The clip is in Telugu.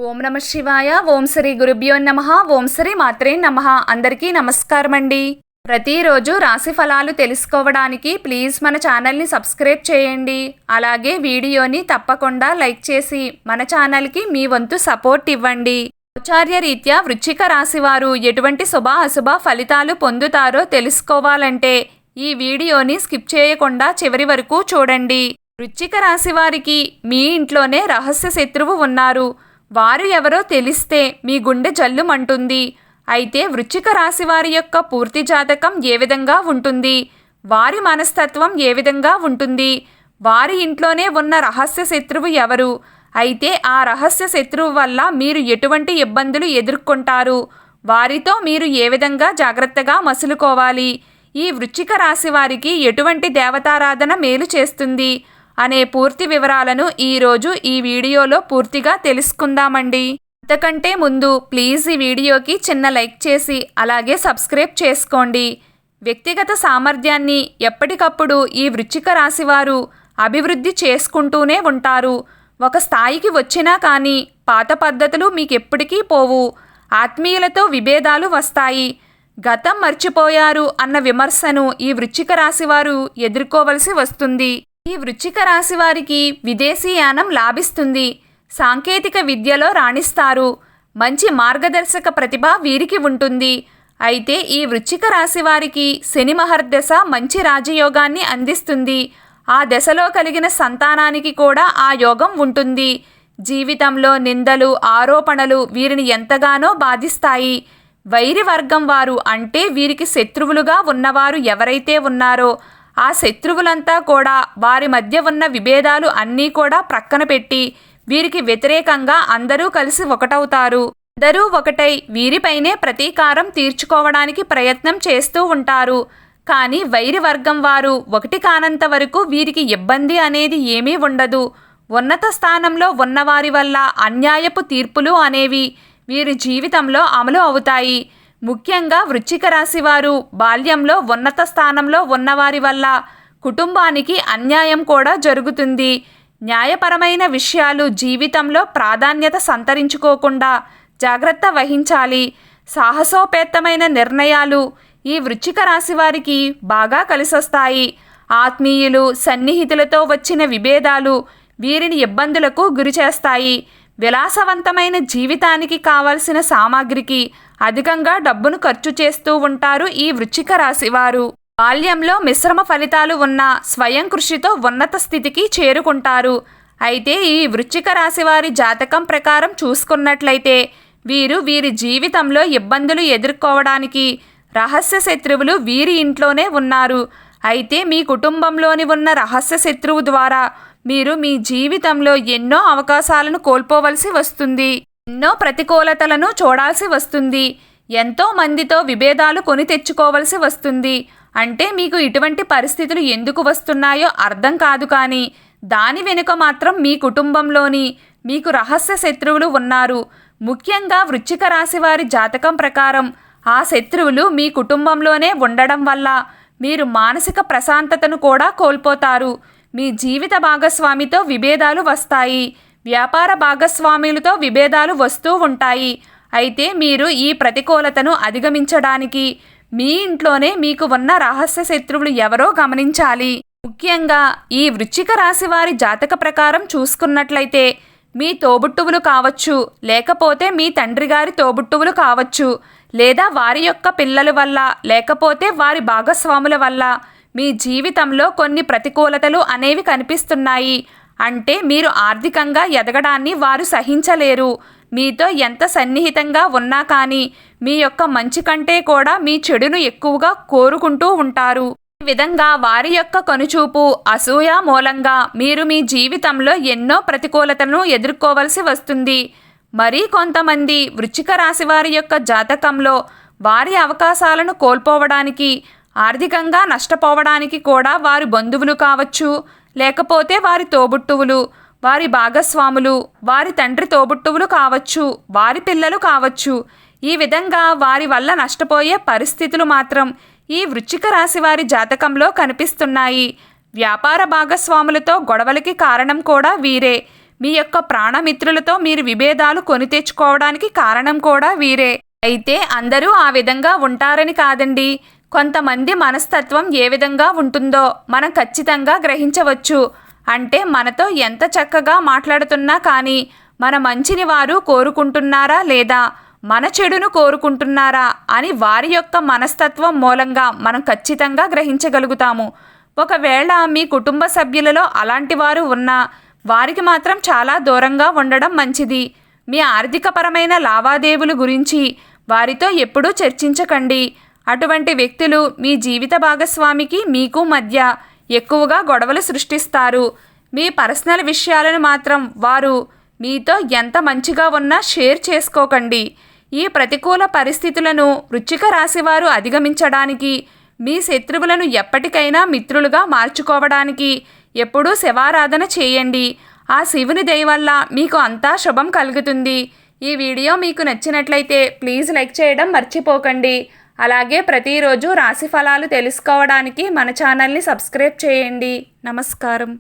ఓం నమ శివాయ. ఓం శ్రీ గురుభ్యో నమః. ఓం శ్రీ మాత్రే నమః. అందరికీ నమస్కారం అండి. ప్రతిరోజు రాశి ఫలాలు తెలుసుకోవడానికి ప్లీజ్ మన ఛానల్ని సబ్స్క్రైబ్ చేయండి. అలాగే వీడియోని తప్పకుండా లైక్ చేసి మన ఛానల్కి మీ వంతు సపోర్ట్ ఇవ్వండి. ఆచార్య రీత్యా వృశ్చిక రాశి వారు ఎటువంటి శుభ అశుభ ఫలితాలు పొందుతారో తెలుసుకోవాలంటే ఈ వీడియోని స్కిప్ చేయకుండా చివరి వరకు చూడండి. వృశ్చిక రాశి వారికి మీ ఇంట్లోనే రహస్య శత్రువు ఉన్నారు. వారు ఎవరో తెలిస్తే మీ గుండె జల్లుమంటుంది. అయితే వృశ్చిక రాశి వారి యొక్క పూర్తి జాతకం ఏ విధంగా ఉంటుంది, వారి మనస్తత్వం ఏ విధంగా ఉంటుంది, వారి ఇంట్లోనే ఉన్న రహస్య శత్రువు ఎవరు, అయితే ఆ రహస్య శత్రువు వల్ల మీరు ఎటువంటి ఇబ్బందులు ఎదుర్కొంటారు, వారితో మీరు ఏ విధంగా జాగ్రత్తగా మసులుకోవాలి, ఈ వృశ్చిక రాశి వారికి ఎటువంటి దేవతారాధన మేలు చేస్తుంది అనే పూర్తి వివరాలను ఈరోజు ఈ వీడియోలో పూర్తిగా తెలుసుకుందామండి. అంతకంటే ముందు ప్లీజ్ ఈ వీడియోకి చిన్న లైక్ చేసి అలాగే సబ్స్క్రైబ్ చేసుకోండి. వ్యక్తిగత సామర్థ్యాన్ని ఎప్పటికప్పుడు ఈ వృశ్చిక రాశి వారు అభివృద్ధి చేసుకుంటూనే ఉంటారు. ఒక స్థాయికి వచ్చినా కానీ పాత పద్ధతులు మీకెప్పటికీ పోవు. ఆత్మీయులతో విభేదాలు వస్తాయి. గతం మర్చిపోయారు అన్న విమర్శను ఈ వృశ్చిక రాశి వారు ఎదుర్కోవలసి వస్తుంది. ఈ వృశ్చిక రాశి వారికి విదేశీయానం లాభిస్తుంది. సాంకేతిక విద్యలో రాణిస్తారు. మంచి మార్గదర్శక ప్రతిభ వీరికి ఉంటుంది. అయితే ఈ వృశ్చిక రాశి వారికి శని మహర్దశ మంచి రాజయోగాన్ని అందిస్తుంది. ఆ దశలో కలిగిన సంతానానికి కూడా ఆ యోగం ఉంటుంది. జీవితంలో నిందలు ఆరోపణలు వీరిని ఎంతగానో బాధిస్తాయి. వైరి వర్గం వారు అంటే వీరికి శత్రువులుగా ఉన్నవారు ఎవరైతే ఉన్నారో ఆ శత్రువులంతా కూడా వారి మధ్య ఉన్న విభేదాలు అన్నీ కూడా ప్రక్కన పెట్టి వీరికి వ్యతిరేకంగా అందరూ కలిసి ఒకటవుతారు. అందరూ ఒకటై వీరిపైనే ప్రతీకారం తీర్చుకోవడానికి ప్రయత్నం చేస్తూ ఉంటారు. కానీ వైరి వర్గం వారు ఒకటి కానంత వరకు వీరికి ఇబ్బంది అనేది ఏమీ ఉండదు. ఉన్నత స్థానంలో ఉన్నవారి వల్ల అన్యాయపు తీర్పులు అనేవి వీరి జీవితంలో అమలు అవుతాయి. ముఖ్యంగా వృశ్చిక రాశి వారు బాల్యంలో ఉన్నత స్థానంలో ఉన్నవారి వల్ల కుటుంబానికి అన్యాయం కూడా జరుగుతుంది. న్యాయపరమైన విషయాలు జీవితంలో ప్రాధాన్యత సంతరించుకోకుండా జాగ్రత్త వహించాలి. సాహసోపేతమైన నిర్ణయాలు ఈ వృశ్చిక రాశి వారికి బాగా కలిసొస్తాయి. ఆత్మీయులు సన్నిహితులతో వచ్చిన విభేదాలు వీరిని ఇబ్బందులకు గురిచేస్తాయి. విలాసవంతమైన జీవితానికి కావలసిన సామాగ్రికి అధికంగా డబ్బును ఖర్చు చేస్తూ ఉంటారు ఈ వృశ్చిక రాశి వారు. బాల్యంలో మిశ్రమ ఫలితాలు ఉన్న స్వయం కృషితో ఉన్నత స్థితికి చేరుకుంటారు. అయితే ఈ వృశ్చిక రాశి వారి జాతకం ప్రకారం చూసుకున్నట్లయితే వీరి జీవితంలో ఇబ్బందులు ఎదుర్కోవడానికి రహస్య శత్రువులు వీరి ఇంట్లోనే ఉన్నారు. అయితే మీ కుటుంబంలోని ఉన్న రహస్య శత్రువు ద్వారా మీరు మీ జీవితంలో ఎన్నో అవకాశాలను కోల్పోవలసి వస్తుంది. ఎన్నో ప్రతికూలతలను చూడాల్సి వస్తుంది. ఎంతో మందితో విభేదాలు కొని తెచ్చుకోవలసి వస్తుంది. అంటే మీకు ఇటువంటి పరిస్థితులు ఎందుకు వస్తున్నాయో అర్థం కాదు, కానీ దాని వెనుక మాత్రం మీ కుటుంబంలోని మీకు రహస్య శత్రువులు ఉన్నారు. ముఖ్యంగా వృశ్చిక రాశి వారి జాతకం ప్రకారం ఆ శత్రువులు మీ కుటుంబంలోనే ఉండడం వల్ల మీరు మానసిక ప్రశాంతతను కూడా కోల్పోతారు. మీ జీవిత భాగస్వామితో విభేదాలు వస్తాయి. వ్యాపార భాగస్వాములతో విభేదాలు వస్తూ ఉంటాయి. అయితే మీరు ఈ ప్రతికూలతను అధిగమించడానికి మీ ఇంట్లోనే మీకు ఉన్న రహస్య శత్రువులు ఎవరో గమనించాలి. ముఖ్యంగా ఈ వృశ్చిక రాశి వారి జాతక ప్రకారం చూసుకున్నట్లయితే మీ తోబుట్టువులు కావచ్చు, లేకపోతే మీ తండ్రి గారి తోబుట్టువులు కావచ్చు, లేదా వారి యొక్క పిల్లల వల్ల, లేకపోతే వారి భాగస్వాముల వల్ల మీ జీవితంలో కొన్ని ప్రతికూలతలు అనేవి కనిపిస్తున్నాయి. అంటే మీరు ఆర్థికంగా ఎదగడాన్ని వారు సహించలేరు. మీతో ఎంత సన్నిహితంగా ఉన్నా కానీ మీ యొక్క మంచి కంటే కూడా మీ చెడును ఎక్కువగా కోరుకుంటూ ఉంటారు. ఈ విధంగా వారి యొక్క కనుచూపు అసూయ మూలంగా మీరు మీ జీవితంలో ఎన్నో ప్రతికూలతలను ఎదుర్కోవలసి వస్తుంది. మరీ కొంతమంది వృశ్చిక రాశి వారి యొక్క జాతకంలో వారి అవకాశాలను కోల్పోవడానికి, ఆర్థికంగా నష్టపోవడానికి కూడా వారి బంధువులు కావచ్చు, లేకపోతే వారి తోబుట్టువులు, వారి భాగస్వాములు, వారి తండ్రి తోబుట్టువులు కావచ్చు, వారి పిల్లలు కావచ్చు. ఈ విధంగా వారి వల్ల నష్టపోయే పరిస్థితులు మాత్రం ఈ వృశ్చిక రాశి వారి జాతకంలో కనిపిస్తున్నాయి. వ్యాపార భాగస్వాములతో గొడవలకి కారణం కూడా వీరే. మీ యొక్క ప్రాణమిత్రులతో మీరు విభేదాలు కొని తెచ్చుకోవడానికి కారణం కూడా వీరే. అయితే అందరూ ఆ విధంగా ఉంటారని కాదండి. కొంతమంది మనస్తత్వం ఏ విధంగా ఉంటుందో మనం ఖచ్చితంగా గ్రహించవచ్చు. అంటే మనతో ఎంత చక్కగా మాట్లాడుతున్నా కానీ మన మంచిని వారు కోరుకుంటున్నారా లేదా మన చెడును కోరుకుంటున్నారా అని వారి యొక్క మనస్తత్వం మూలంగా మనం ఖచ్చితంగా గ్రహించగలుగుతాము. ఒకవేళ మీ కుటుంబ సభ్యులలో అలాంటి వారు ఉన్నా వారికి మాత్రం చాలా దూరంగా ఉండడం మంచిది. మీ ఆర్థికపరమైన లావాదేవీల గురించి వారితో ఎప్పుడూ చర్చించకండి. అటువంటి వ్యక్తులు మీ జీవిత భాగస్వామికి మీకు మధ్య ఎక్కువగా గొడవలు సృష్టిస్తారు. మీ పర్సనల్ విషయాలను మాత్రం వారు మీతో ఎంత మంచిగా ఉన్నా షేర్ చేసుకోకండి. ఈ ప్రతికూల పరిస్థితులను వృశ్చిక రాశివారు అధిగమించడానికి మీ శత్రువులను ఎప్పటికైనా మిత్రులుగా మార్చుకోవడానికి ఎప్పుడూ శివారాధన చేయండి. ఆ శివుని దయ వల్ల మీకు అంతా శుభం కలుగుతుంది. ఈ వీడియో మీకు నచ్చినట్లయితే ప్లీజ్ లైక్ చేయడం మర్చిపోకండి. అలాగే ప్రతిరోజు రాశి ఫలాలు తెలుసుకోవడానికి మన ఛానల్ని సబ్స్క్రైబ్ చేయండి. నమస్కారం.